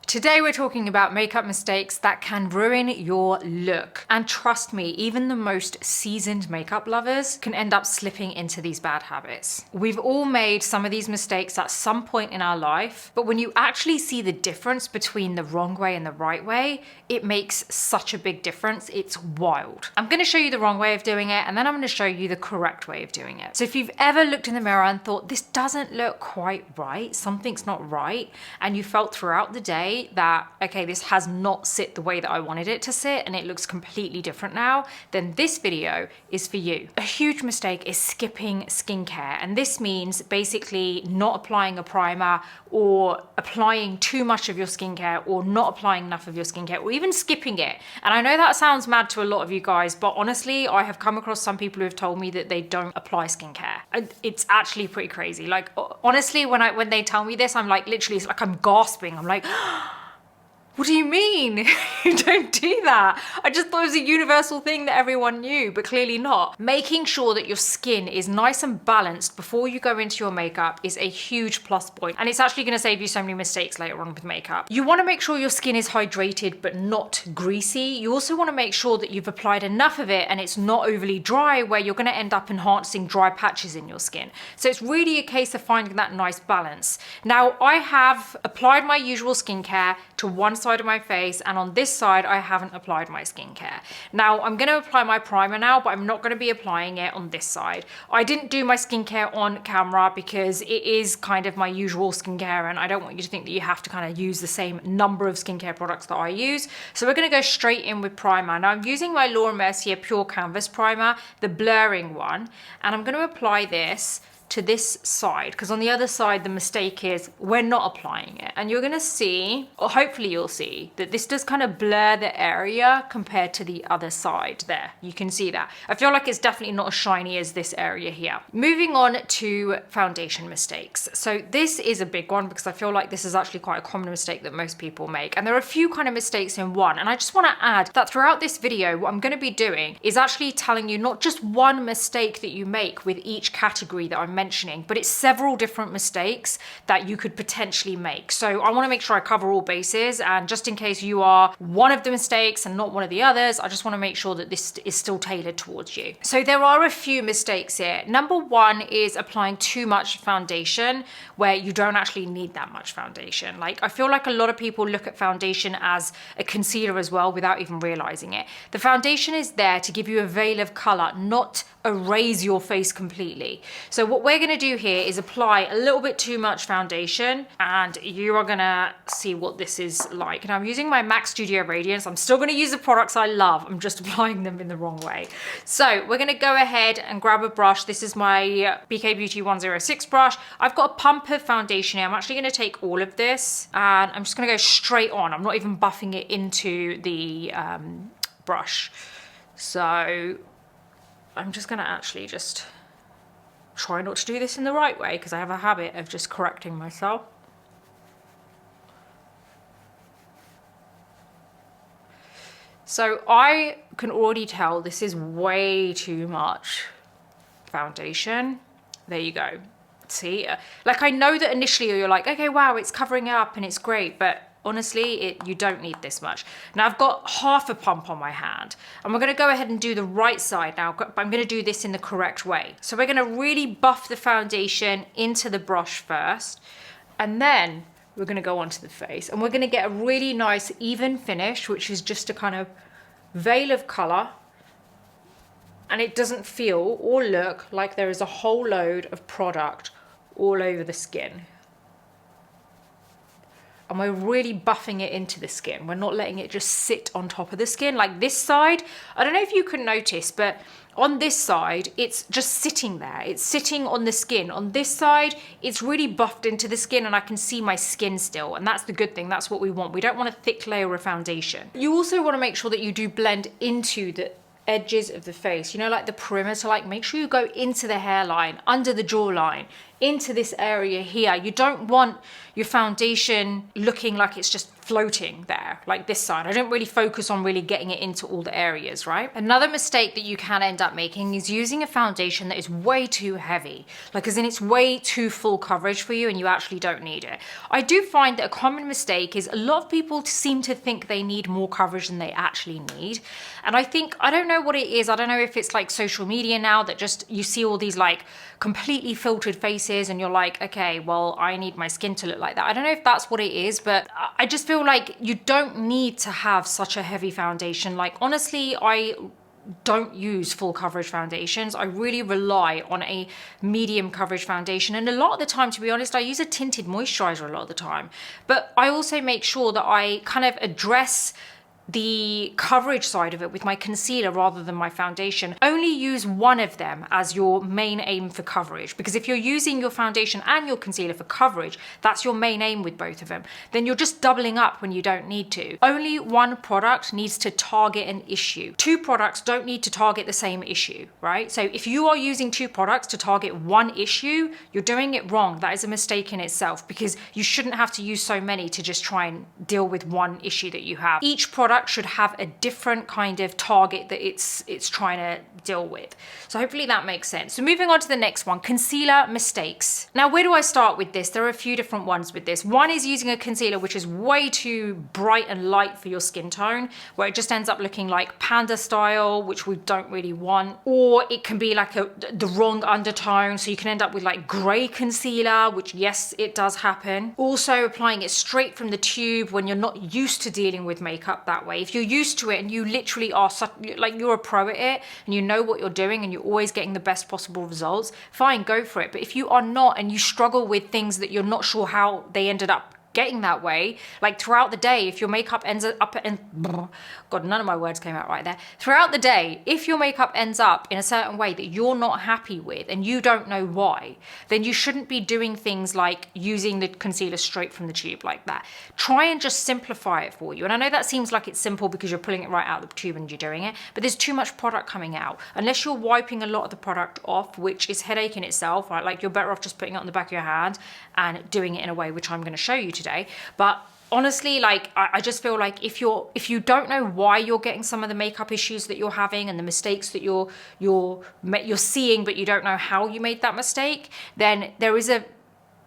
Today we're talking about makeup mistakes that can ruin your look. And trust me, even the most seasoned makeup lovers can end up slipping into these bad habits. We've all made some of these mistakes at some point in our life, but when you actually see the difference between the wrong way and the right way, it makes such a big difference. It's wild. I'm gonna show you the wrong way of doing it, and then I'm gonna show you the correct way of doing it. So if you've ever looked in the mirror and thought, this doesn't look quite right, something's not right, and you felt throughout the day that, okay, this has not sit the way that I wanted it to sit and it looks completely different now, then this video is for you. A huge mistake is skipping skincare, and this means basically not applying a primer or applying too much of your skincare or not applying enough of your skincare or even skipping it. And I know that sounds mad to a lot of you guys, but honestly, I have come across some people who have told me that they don't apply skincare. It's actually pretty crazy. Like, honestly, when they tell me this, I'm like, literally, it's like I'm gasping. I'm like, what do you mean? You don't do that. I just thought it was a universal thing that everyone knew, but clearly not. Making sure that your skin is nice and balanced before you go into your makeup is a huge plus point, and it's actually gonna save you so many mistakes later on with makeup. You wanna make sure your skin is hydrated but not greasy. You also wanna make sure that you've applied enough of it and it's not overly dry where you're gonna end up enhancing dry patches in your skin. So it's really a case of finding that nice balance. Now, I have applied my usual skincare to one side of my face, and on this side I haven't applied my skincare. Now I'm going to apply my primer now, but I'm not going to be applying it on this side. I didn't do my skincare on camera because it is kind of my usual skincare and I don't want you to think that you have to kind of use the same number of skincare products that I use. So we're going to go straight in with primer. Now I'm using my Laura Mercier Pure Canvas Primer, the blurring one, and I'm going to apply this to this side, because on the other side the mistake is we're not applying it, and you're gonna see, or hopefully you'll see, that this does kind of blur the area compared to the other side there. You can see that. I feel like it's definitely not as shiny as this area here. Moving on to foundation mistakes. So this is a big one because I feel like this is actually quite a common mistake that most people make, and there are a few kind of mistakes in one, and I just want to add that throughout this video what I'm going to be doing is actually telling you not just one mistake that you make with each category that I'm mentioning, but it's several different mistakes that you could potentially make. So I want to make sure I cover all bases, and just in case you are one of the mistakes and not one of the others, I just want to make sure that this is still tailored towards you. So there are a few mistakes here. Number one is applying too much foundation where you don't actually need that much foundation. Like, I feel like a lot of people look at foundation as a concealer as well without even realizing it. The foundation is there to give you a veil of color, not erase your face completely. So what we're going to do here is apply a little bit too much foundation, and you are going to see what this is like. And I'm using my MAC Studio Radiance. I'm still going to use the products I love. I'm just applying them in the wrong way. So we're going to go ahead and grab a brush. This is my BK Beauty 106 brush. I've got a pump of foundation here. I'm actually going to take all of this and I'm just going to go straight on. I'm not even buffing it into the brush. So I'm just gonna actually just try not to do this in the right way because I have a habit of just correcting myself. So I can already tell this is way too much foundation. There you go. See, like, I know that initially you're like, okay, wow, it's covering it up and it's great, but honestly, you don't need this much. Now I've got half a pump on my hand, and we're going to go ahead and do the right side now, but I'm going to do this in the correct way. So we're going to really buff the foundation into the brush first, and then we're going to go onto the face, and we're going to get a really nice even finish, which is just a kind of veil of color, and it doesn't feel or look like there is a whole load of product all over the skin. And we're really buffing it into the skin. We're not letting it just sit on top of the skin. Like this side, I don't know if you can notice, but on this side, it's just sitting there. It's sitting on the skin. On this side, it's really buffed into the skin and I can see my skin still. And that's the good thing. That's what we want. We don't want a thick layer of foundation. You also want to make sure that you do blend into the edges of the face, you know, like the perimeter. Like, make sure you go into the hairline, under the jawline, into this area here. You don't want your foundation looking like it's just floating there, like this side. I don't really focus on really getting it into all the areas, right? Another mistake that you can end up making is using a foundation that is way too heavy, like as in it's way too full coverage for you and you actually don't need it. I do find that a common mistake is a lot of people seem to think they need more coverage than they actually need. And I think, I don't know what it is. I don't know if it's like social media now that just, you see all these like completely filtered faces and you're like, okay, well, I need my skin to look like that. I don't know if that's what it is, but I just feel like you don't need to have such a heavy foundation. Like, honestly, I don't use full coverage foundations. I really rely on a medium coverage foundation. And a lot of the time, to be honest, I use a tinted moisturizer a lot of the time. But I also make sure that I kind of address the coverage side of it with my concealer rather than my foundation. Only use one of them as your main aim for coverage, because if you're using your foundation and your concealer for coverage, that's your main aim with both of them, then you're just doubling up when you don't need to. Only one product needs to target an issue. Two products don't need to target the same issue, right? So if you are using two products to target one issue, you're doing it wrong. That is a mistake in itself, because you shouldn't have to use so many to just try and deal with one issue that you have. Each product should have a different kind of target that it's trying to deal with. So hopefully that makes sense. So moving on to the next one, concealer mistakes. Now, where do I start with this? There are a few different ones with this. One is using a concealer which is way too bright and light for your skin tone, where it just ends up looking like panda style, which we don't really want. Or it can be like the wrong undertone, so you can end up with like gray concealer, which yes, it does happen. Also applying it straight from the tube when you're not used to dealing with makeup that way. If you're used to it and you literally are like you're a pro at it and you know what you're doing and you're always getting the best possible results, fine, go for it. But if you are not and you struggle with things that you're not sure how they ended up getting that way, like throughout the day, if your makeup ends up and God, none of my words came out right there. Throughout the day, if your makeup ends up in a certain way that you're not happy with and you don't know why, then you shouldn't be doing things like using the concealer straight from the tube like that. Try and just simplify it for you. And I know that seems like it's simple because you're pulling it right out of the tube and you're doing it, but there's too much product coming out. Unless you're wiping a lot of the product off, which is headache in itself, right? Like, you're better off just putting it on the back of your hand and doing it in a way which I'm going to show you today. But honestly, like, I just feel like if you don't know why you're getting some of the makeup issues that you're having and the mistakes that you're seeing, but you don't know how you made that mistake, then there is a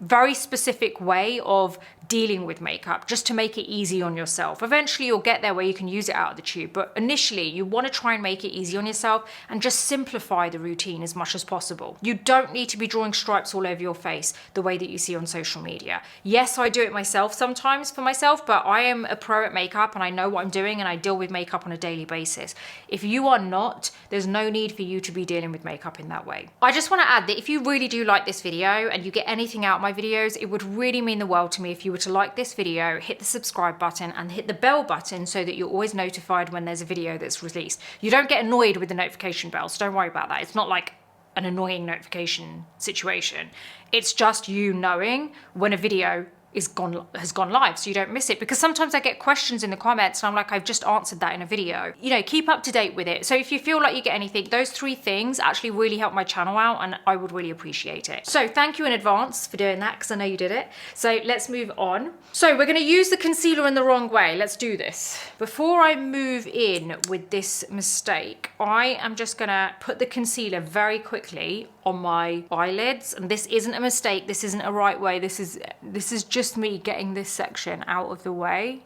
very specific way of dealing with makeup just to make it easy on yourself. Eventually you'll get there where you can use it out of the tube, but initially you want to try and make it easy on yourself and just simplify the routine as much as possible. You don't need to be drawing stripes all over your face the way that you see on social media. Yes, I do it myself sometimes for myself, but I am a pro at makeup and I know what I'm doing and I deal with makeup on a daily basis. If you are not, there's no need for you to be dealing with makeup in that way. I just want to add that if you really do like this video and you get anything out of my videos, it would really mean the world to me if you were to like this video, hit the subscribe button and hit the bell button so that you're always notified when there's a video that's released. You don't get annoyed with the notification bell, so don't worry about that. It's not like an annoying notification situation. It's just you knowing when a video has gone live, so you don't miss it. Because sometimes I get questions in the comments and I'm like, I've just answered that in a video. You know, keep up to date with it. So if you feel like you get anything, those 3 things actually really help my channel out and I would really appreciate it. So thank you in advance for doing that, because I know you did it. So let's move on. So we're going to use the concealer in the wrong way. Let's do this. Before I move in with this mistake, I am just going to put the concealer very quickly on my eyelids, and this isn't a mistake, this isn't a right way, this is just me getting this section out of the way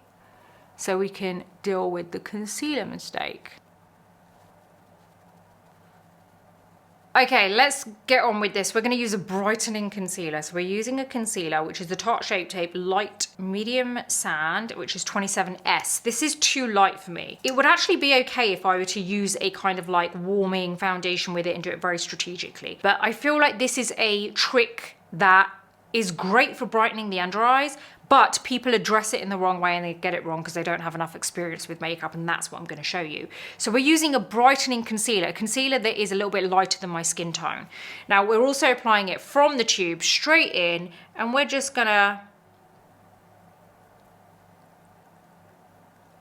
so we can deal with the concealer mistake. Okay, let's get on with this. We're going to use a brightening concealer. So we're using a concealer, which is the Tarte Shape Tape Light Medium Sand, which is 27S. This is too light for me. It would actually be okay if I were to use a kind of like warming foundation with it and do it very strategically. But I feel like this is a trick that is great for brightening the under eyes, but people address it in the wrong way and they get it wrong because they don't have enough experience with makeup, and that's what I'm going to show you. So we're using a brightening concealer, a concealer that is a little bit lighter than my skin tone. Now we're also applying it from the tube straight in, and we're just going to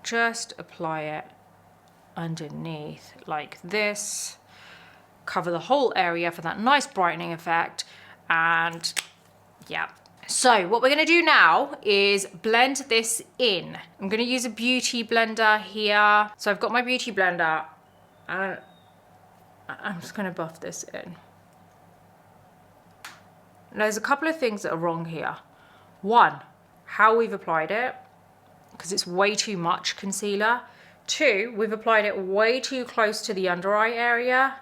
just apply it underneath like this, cover the whole area for that nice brightening effect. And yeah. So what we're going to do now is blend this in. I'm going to use a beauty blender here. So I've got my beauty blender and I'm just going to buff this in. Now, there's a couple of things that are wrong here. One, how we've applied it, because it's way too much concealer. Two, we've applied it way too close to the under eye area.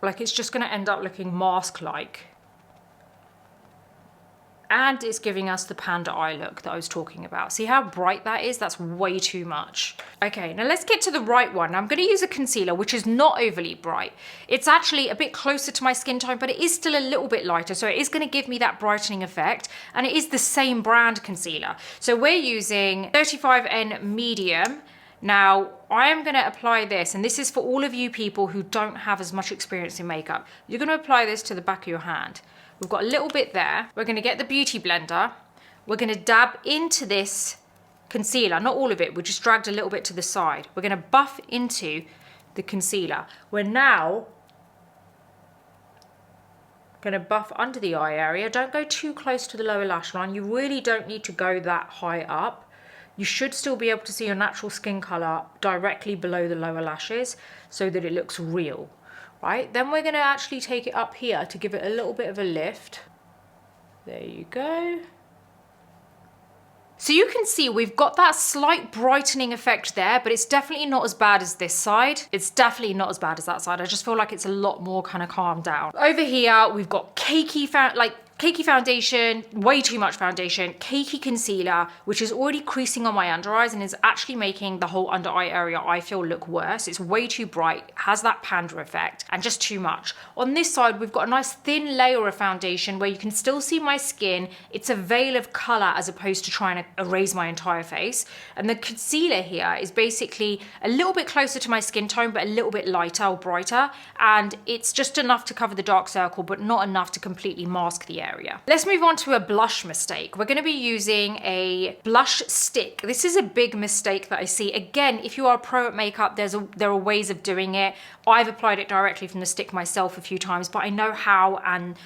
Like it's just going to end up looking mask-like. And it's giving us the panda eye look that I was talking about. See how bright that is? That's way too much. Okay, now let's get to the right one. I'm going to use a concealer which is not overly bright. It's actually a bit closer to my skin tone, but it is still a little bit lighter. So it is going to give me that brightening effect. And it is the same brand concealer. So we're using 35N Medium. Now, I am going to apply this, and this is for all of you people who don't have as much experience in makeup. You're going to apply this to the back of your hand. We've got a little bit there. We're going to get the beauty blender. We're going to dab into this concealer, not all of it. We just dragged a little bit to the side. We're going to buff into the concealer. We're now going to buff under the eye area. Don't go too close to the lower lash line. You really don't need to go that high up. You should still be able to see your natural skin color directly below the lower lashes so that it looks real. Right, then we're going to actually take it up here to give it a little bit of a lift. There you go. So you can see we've got that slight brightening effect there, but it's definitely not as bad as this side. It's definitely not as bad as that side. I just feel like it's a lot more kind of calmed down. Over here, we've got cakey foundation, way too much foundation, cakey concealer, which is already creasing on my under eyes and is actually making the whole under eye area I feel look worse. It's way too bright, has that panda effect, and just too much. On this side, we've got a nice thin layer of foundation where you can still see my skin. It's a veil of color as opposed to trying to erase my entire face. And the concealer here is basically a little bit closer to my skin tone, but a little bit lighter or brighter. And it's just enough to cover the dark circle, but not enough to completely mask the area. Let's move on to a blush mistake. We're going to be using a blush stick. This is a big mistake that I see. Again, if you are a pro at makeup, there are ways of doing it. I've applied it directly from the stick myself a few times, but I know how and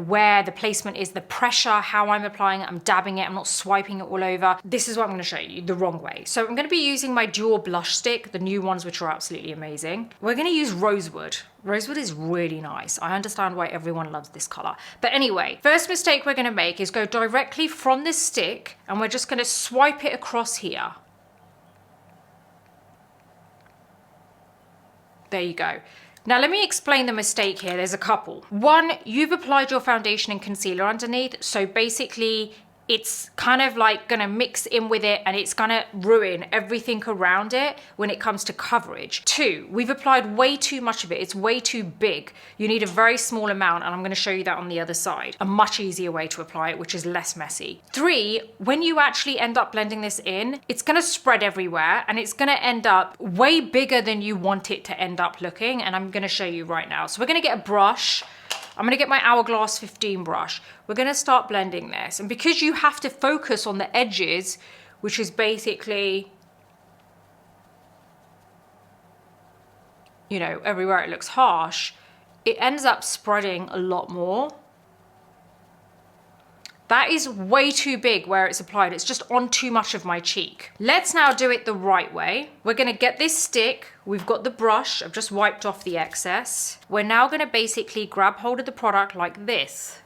where the placement is, the pressure, how I'm applying it. I'm dabbing it. I'm not swiping it all over. This is what I'm going to show you the wrong way. So I'm going to be using my dual blush stick, the new ones, which are absolutely amazing. We're going to use Rosewood. Rosewood is really nice. I understand why everyone loves this color. But anyway, first mistake we're going to make is go directly from this stick and we're just going to swipe it across here. There you go. Now let me explain the mistake here. There's a couple. One, you've applied your foundation and concealer underneath. So basically it's kind of like gonna mix in with it and it's gonna ruin everything around it when it comes to coverage. Two, we've applied way too much of it. It's way too big. You need a very small amount, and I'm gonna show you that on the other side. A much easier way to apply it, which is less messy. Three, when you actually end up blending this in, it's gonna spread everywhere and it's gonna end up way bigger than you want it to end up looking, and I'm gonna show you right now. So we're gonna get a brush. I'm going to get my Hourglass 15 brush. We're going to start blending this. And because you have to focus on the edges, which is basically, everywhere it looks harsh, it ends up spreading a lot more. That is way too big where it's applied. It's just on too much of my cheek. Let's now do it the right way. We're gonna get this stick. We've got the brush. I've just wiped off the excess. We're now gonna basically grab hold of the product like this.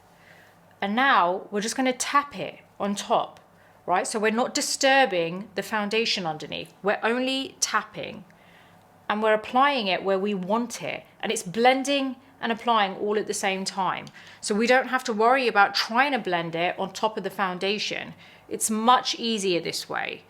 And now we're just gonna tap it on top, right? So we're not disturbing the foundation underneath. We're only tapping and we're applying it where we want it. And it's blending and applying all at the same time. So we don't have to worry about trying to blend it on top of the foundation. It's much easier this way.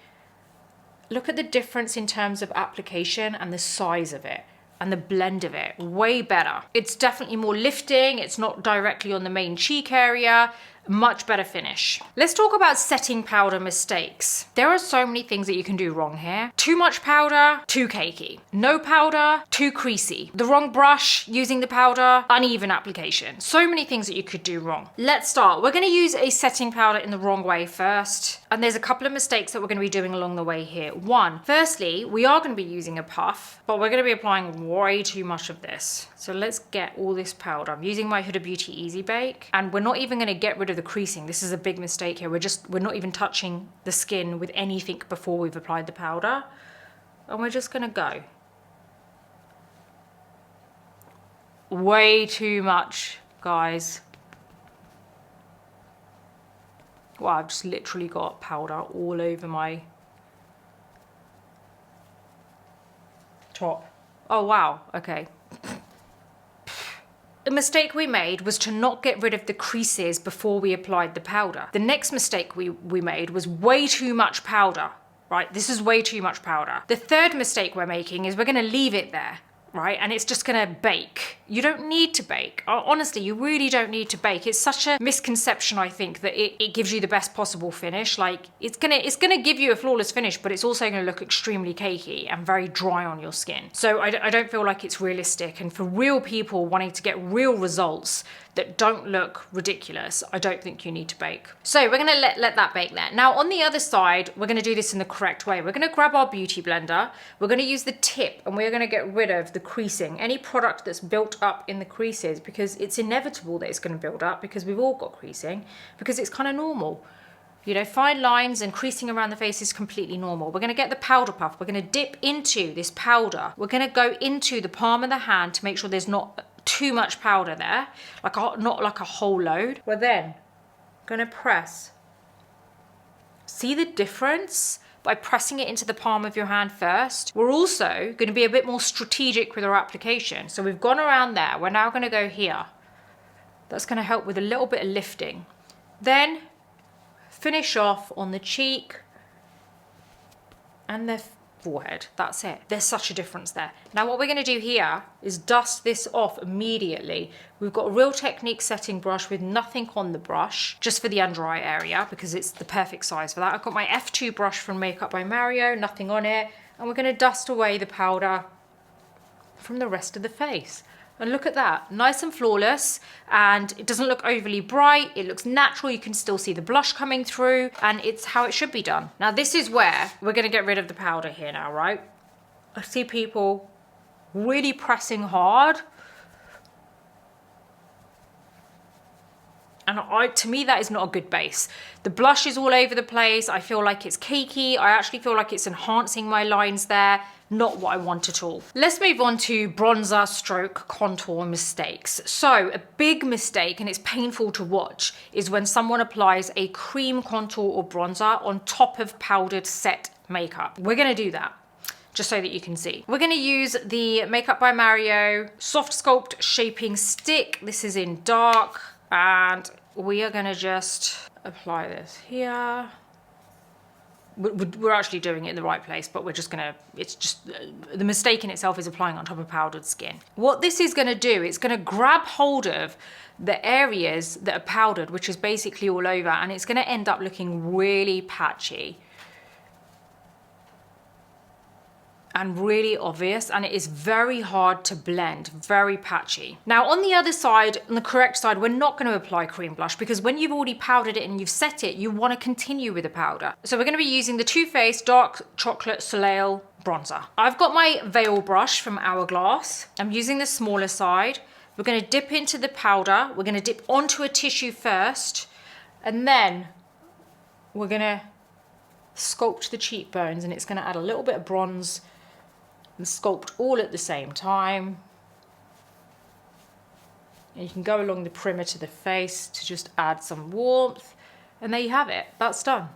Look at the difference in terms of application and the size of it and the blend of it, way better. It's definitely more lifting. It's not directly on the main cheek area. Much better finish. Let's talk about setting powder mistakes. There are so many things that you can do wrong here. Too much powder, too cakey. No powder, too creasy. The wrong brush using the powder, uneven application. So many things that you could do wrong. Let's start. We're going to use a setting powder in the wrong way first. And there's a couple of mistakes that we're going to be doing along the way here. One, firstly, we are going to be using a puff, but we're going to be applying way too much of this. So let's get all this powder. I'm using my Huda Beauty Easy Bake, and we're not even going to get rid of the creasing. This is a big mistake here. We're not even touching the skin with anything before we've applied the powder. And we're just going to go. Way too much, guys. Wow, I've just literally got powder all over my top. Oh, wow. Okay. The mistake we made was to not get rid of the creases before we applied the powder. The next mistake we made was way too much powder, right? This is way too much powder. The third mistake we're making is we're going to leave it there, right? And it's just going to bake. You don't need to bake. Honestly, you really don't need to bake. It's such a misconception, I think, that it gives you the best possible finish. Like, it's gonna give you a flawless finish, but it's also gonna look extremely cakey and very dry on your skin. So I don't feel like it's realistic. And for real people wanting to get real results that don't look ridiculous, I don't think you need to bake. So we're gonna let that bake there. Now on the other side, we're gonna do this in the correct way. We're gonna grab our beauty blender, we're gonna use the tip, and we're gonna get rid of the creasing, any product that's built up in the creases, because it's inevitable that it's gonna build up because we've all got creasing, because it's kind of normal. You know, fine lines and creasing around the face is completely normal. We're gonna get the powder puff, we're gonna dip into this powder. We're gonna go into the palm of the hand to make sure there's not too much powder there, not like a whole load. We're then gonna press. See the difference? By pressing it into the palm of your hand first. We're also gonna be a bit more strategic with our application. So we've gone around there, we're now gonna go here. That's gonna help with a little bit of lifting. Then finish off on the cheek and the forehead. That's it. There's such a difference there. Now what we're going to do here is dust this off immediately. We've got a Real Technique setting brush with nothing on the brush, just for the under eye area, because it's the perfect size for that. I've got my F2 brush from Makeup by Mario, nothing on it, and we're going to dust away the powder from the rest of the face. And look at that, nice and flawless, and it doesn't look overly bright, it looks natural, you can still see the blush coming through, and it's how it should be done. Now this is where we're gonna get rid of the powder here now, right? I see people really pressing hard. And to me, that is not a good base. The blush is all over the place. I feel like it's cakey. I actually feel like it's enhancing my lines there. Not what I want at all. Let's move on to bronzer stroke contour mistakes. So a big mistake, and it's painful to watch, is when someone applies a cream contour or bronzer on top of powdered set makeup. We're gonna do that, just so that you can see. We're gonna use the Makeup by Mario Soft Sculpt Shaping Stick. This is in dark, and we are gonna just apply this here. We're actually doing it in the right place, but we're just gonna, it's just, the mistake in itself is applying on top of powdered skin. What this is gonna do, it's gonna grab hold of the areas that are powdered, which is basically all over, and it's gonna end up looking really patchy and really obvious, and it is very hard to blend, very patchy. Now on the other side, on the correct side, we're not going to apply cream blush, because when you've already powdered it and you've set it, you want to continue with the powder. So we're going to be using the Too Faced Dark Chocolate Soleil bronzer. I've got my veil brush from Hourglass. I'm using the smaller side. We're going to dip into the powder. We're going to dip onto a tissue first, and then we're going to sculpt the cheekbones, and it's going to add a little bit of bronze and sculpt all at the same time. And you can go along the perimeter of the face to just add some warmth, and there you have it, that's done.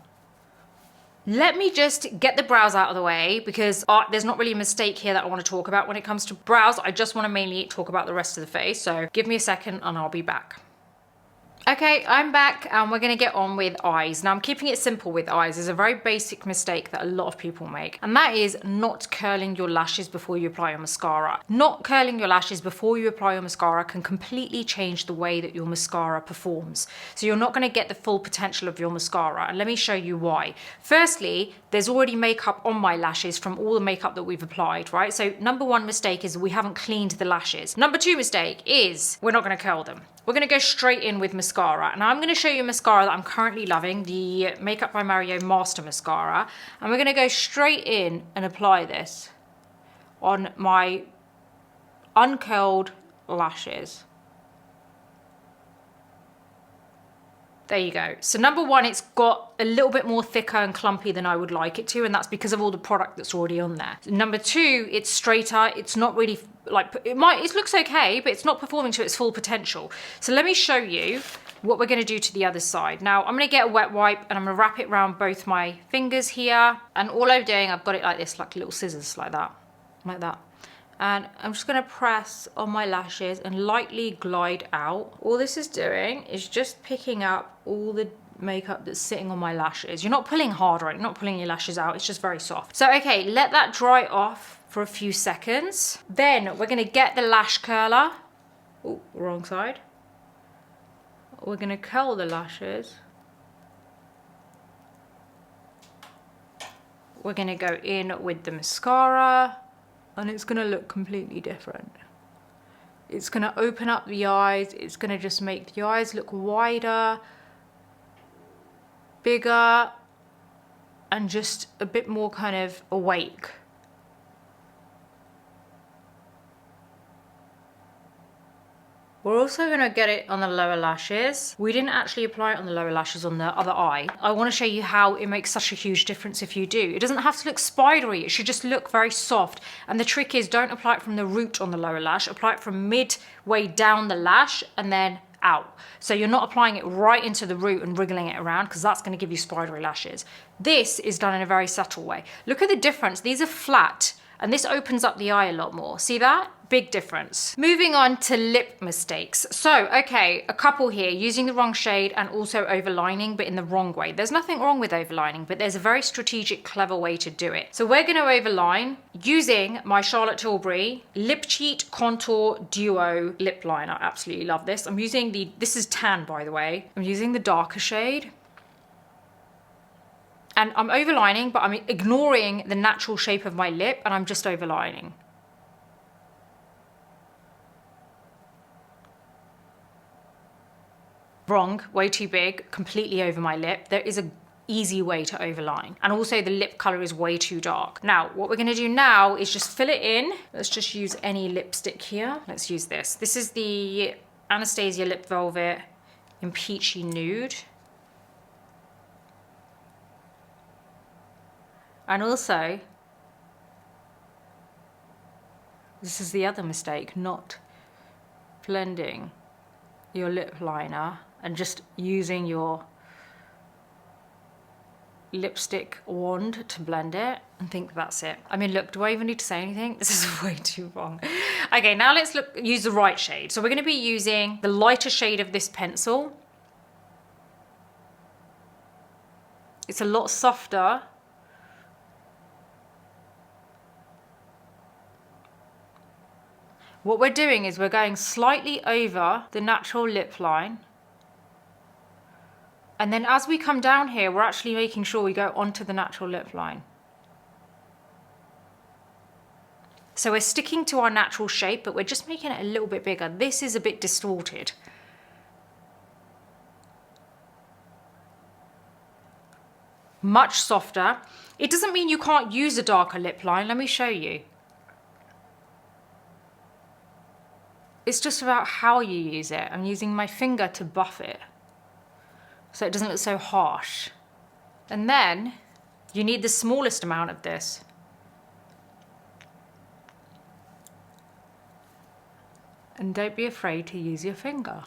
Let me just get the brows out of the way, because there's not really a mistake here that I want to talk about when it comes to brows. I just want to mainly talk about the rest of the face, so give me a second and I'll be back. Okay, I'm back and we're gonna get on with eyes. Now I'm keeping it simple with eyes. There's a very basic mistake that a lot of people make, and that is not curling your lashes before you apply your mascara. Not curling your lashes before you apply your mascara can completely change the way that your mascara performs. So you're not gonna get the full potential of your mascara, and let me show you why. Firstly, there's already makeup on my lashes from all the makeup that we've applied, right? So number one mistake is we haven't cleaned the lashes. Number two mistake is we're not gonna curl them. We're gonna go straight in with mascara. Now I'm gonna show you a mascara that I'm currently loving, the Makeup by Mario Master Mascara. And we're gonna go straight in and apply this on my uncurled lashes. There you go. So number one, it's got a little bit more thicker and clumpy than I would like it to, and that's because of all the product that's already on there. Number two, it's straighter. It's not really like, it looks okay, but it's not performing to its full potential. So let me show you what we're gonna do to the other side. Now I'm gonna get a wet wipe and I'm gonna wrap it around both my fingers here. And all I'm doing, I've got it like this, like little scissors, like that. And I'm just gonna press on my lashes and lightly glide out. All this is doing is just picking up all the makeup that's sitting on my lashes. You're not pulling hard, right? You're not pulling your lashes out, it's just very soft. So okay, let that dry off for a few seconds. Then we're gonna get the lash curler. Oh, wrong side. We're gonna curl the lashes. We're gonna go in with the mascara. And it's gonna look completely different. It's gonna open up the eyes. It's gonna just make the eyes look wider, bigger, and just a bit more kind of awake. We're also gonna get it on the lower lashes. We didn't actually apply it on the lower lashes on the other eye. I wanna show you how it makes such a huge difference if you do. It doesn't have to look spidery, it should just look very soft. And the trick is, don't apply it from the root on the lower lash, apply it from midway down the lash and then out. So you're not applying it right into the root and wriggling it around, because that's gonna give you spidery lashes. This is done in a very subtle way. Look at the difference, these are flat, and this opens up the eye a lot more. See that? Big difference. Moving on to lip mistakes. So, okay, a couple here, using the wrong shade and also overlining, but in the wrong way. There's nothing wrong with overlining, but there's a very strategic, clever way to do it. So we're gonna overline using my Charlotte Tilbury Lip Cheat Contour Duo Lip Liner. I absolutely love this. I'm using this is tan, by the way. I'm using the darker shade. And I'm overlining, but I'm ignoring the natural shape of my lip, and I'm just overlining. Wrong, way too big, completely over my lip. There is an easy way to overline. And also the lip color is way too dark. Now, what we're gonna do now is just fill it in. Let's just use any lipstick here. Let's use this. This is the Anastasia Lip Velvet in Peachy Nude. And also, this is the other mistake, not blending your lip liner and just using your lipstick wand to blend it and think that's it. I mean, look, do I even need to say anything? This is way too wrong. Okay, now let's use the right shade. So we're gonna be using the lighter shade of this pencil. It's a lot softer. What we're doing is we're going slightly over the natural lip line. And then as we come down here, we're actually making sure we go onto the natural lip line. So we're sticking to our natural shape, but we're just making it a little bit bigger. This is a bit distorted. Much softer. It doesn't mean you can't use a darker lip line. Let me show you. It's just about how you use it. I'm using my finger to buff it so it doesn't look so harsh. And then you need the smallest amount of this. And don't be afraid to use your finger.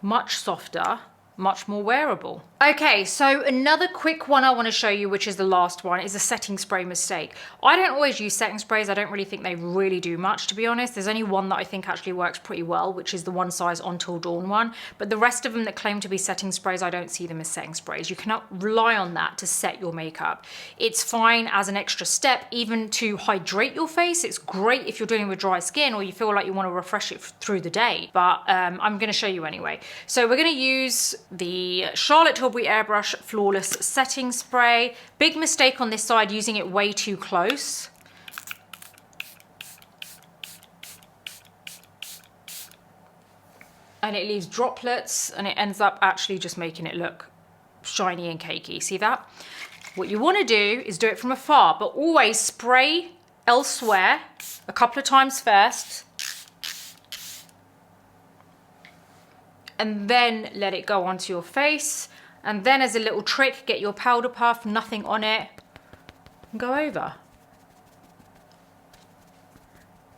Much softer much more wearable. Okay, so another quick one I want to show you, which is the last one, is a setting spray mistake. I don't always use setting sprays. I don't really think they really do much, to be honest. There's only one that I think actually works pretty well, which is the One Size Until Dawn one. But the rest of them that claim to be setting sprays, I don't see them as setting sprays. You cannot rely on that to set your makeup. It's fine as an extra step, even to hydrate your face. It's great if you're dealing with dry skin or you feel like you want to refresh it through the day. But I'm going to show you anyway. So we're going to use the Charlotte Tilbury Airbrush Flawless Setting Spray. Big mistake on this side, using it way too close. And it leaves droplets and it ends up actually just making it look shiny and cakey. See that? What you want to do is do it from afar, but always spray elsewhere a couple of times first. And then let it go onto your face. And then as a little trick, get your powder puff, nothing on it, and go over.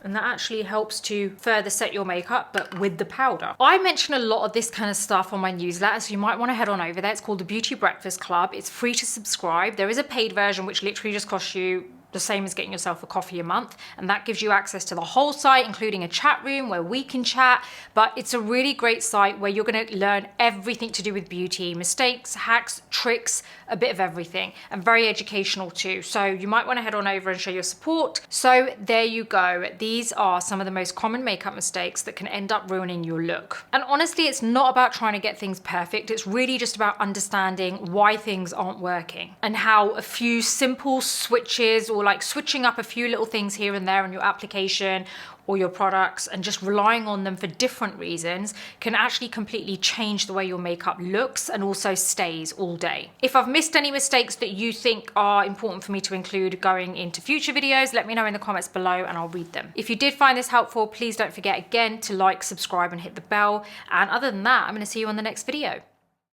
And that actually helps to further set your makeup, but with the powder. I mention a lot of this kind of stuff on my newsletter, so you might want to head on over there. It's called the Beauty Breakfast Club. It's free to subscribe. There is a paid version, which literally just costs you the same as getting yourself a coffee a month, and that gives you access to the whole site, including a chat room where we can chat. But it's a really great site where you're going to learn everything to do with beauty, mistakes, hacks, tricks, a bit of everything, and very educational too. So you might want to head on over and show your support. So there you go. These are some of the most common makeup mistakes that can end up ruining your look. And honestly, it's not about trying to get things perfect. It's really just about understanding why things aren't working and how a few simple switches, or like switching up a few little things here and there in your application or your products and just relying on them for different reasons, can actually completely change the way your makeup looks and also stays all day. If I've missed any mistakes that you think are important for me to include going into future videos, let me know in the comments below and I'll read them. If you did find this helpful, please don't forget again to like, subscribe and hit the bell. And other than that, I'm going to see you on the next video.